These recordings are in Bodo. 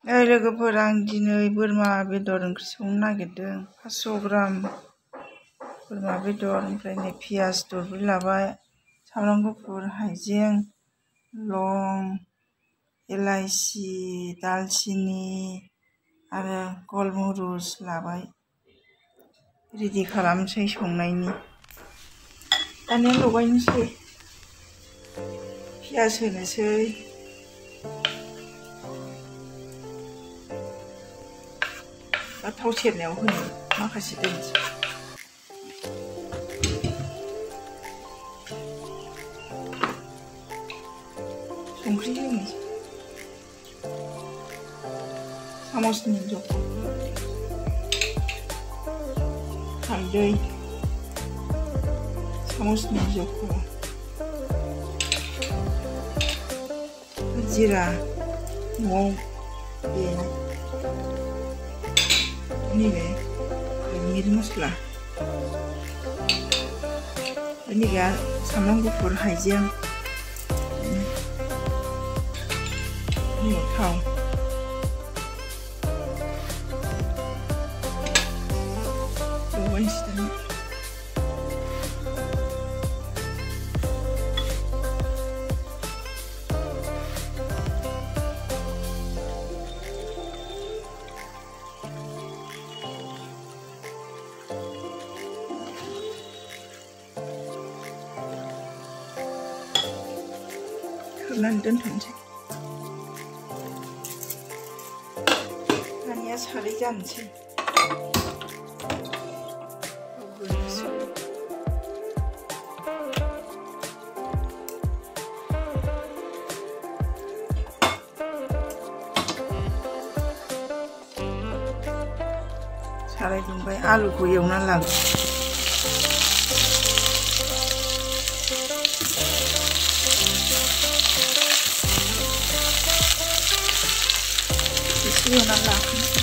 लोगोफोर आं दिनै बोरमा बेदर ओंख्रि संनो नागिरदों 500 ग्राम बोरमा बेदर ओमफ्राय नै पियाज दरब्रै लाबाय सामब्राम गुफुर हाइजें लं इलाइचि दालचिनि आरो गलमुरिस लाबाय रेडि खालामसै संनायनि दानिया लगायनोसै पियाज होनोसै थाव सेरनायाव होनो माखासे दोनसै संख्रि होनोसै सामसनि जख' हालदै सामसनि जख' जिरा न'आव देनाय नैबे मिट मस्ला नैबे सामब्राम गुफुर हाइजें थाव लगायनोसै दाना खोबनानै दोनथ'नोसै दानिया साराय जानोसै साराय दुंबाय आलुखौ एवना लागोन एवना लाखानोसै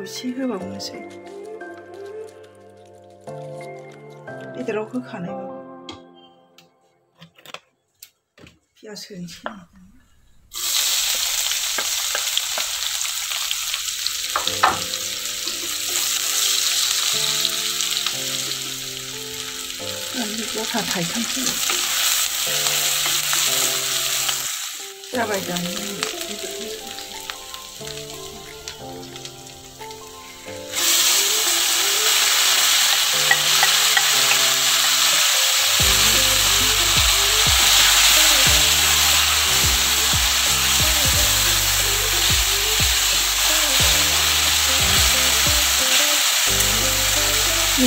एसे होबावनोसै बेदराव होखानायबाबो पियाज होनोसै गथा थाइथामसै जाबाय दानिया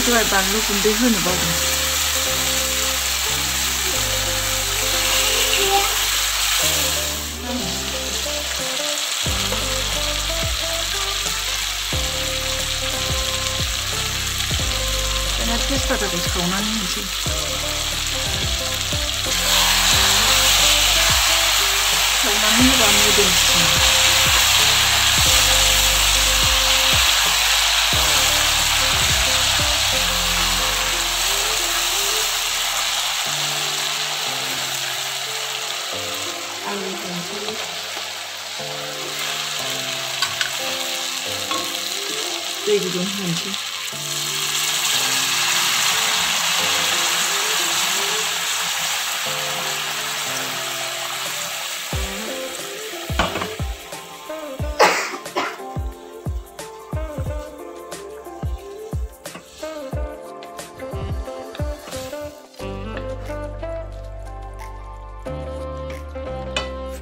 दहाय बानलु गुन्दै होनो बावदों दाना तेजपाताखौ सावनानै होनोसै सावनानै होबा मोदोमसिनो आलु होनोसै दै गुदुं होनोसै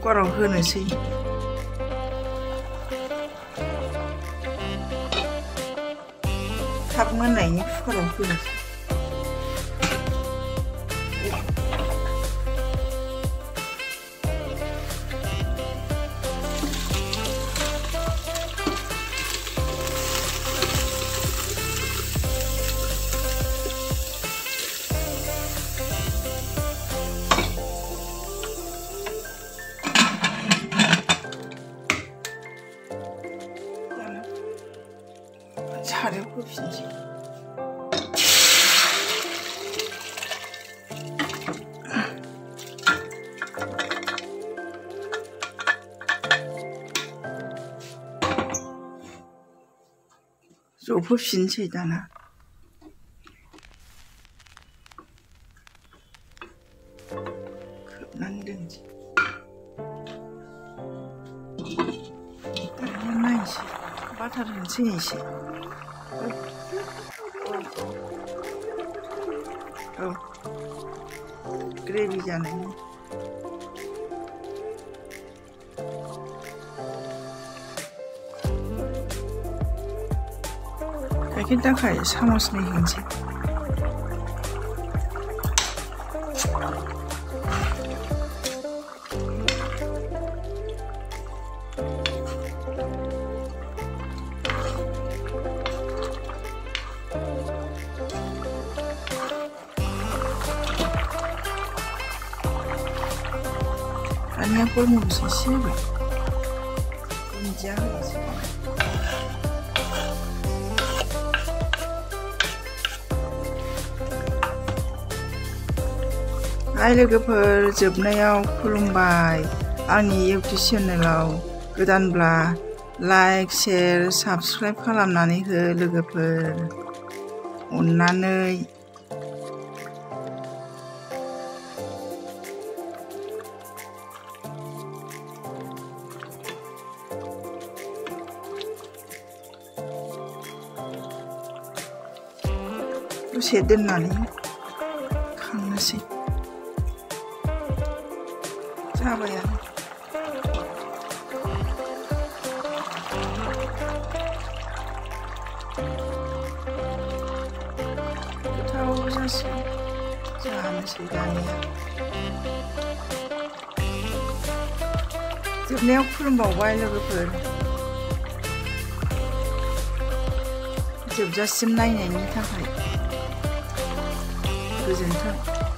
कुकाराव होनोसै थाब मोननायनि कुकाराव होनोसै सारायाव होफिनसै जबहोफिनसै दाना खोबनानै दोनसै दानिया नायनोसै बाटार होनोसै एसे औ ग्रेभि जानायनि गाइखेर दाखाय सामसनै होनोसै दानिया गलमरिस एसे होबाय दुन्दिया होनोसै हाय लोगोफोर जोबनायाव खुलुमबाय आंनि इउटिउब चेनेलाव गोदानब्ला लाइक शेयार साबस्क्राइब खालामनानै हो लोगोफोर अननानै दसे दोननानै खांनोसै जाबायानो गोथाव जासिगोन जानोसै दानिया जोबनायाव खुलुमबावबाय लोगोफोर जोबजासिम नायनायनि थाखाय गोजोन्थों।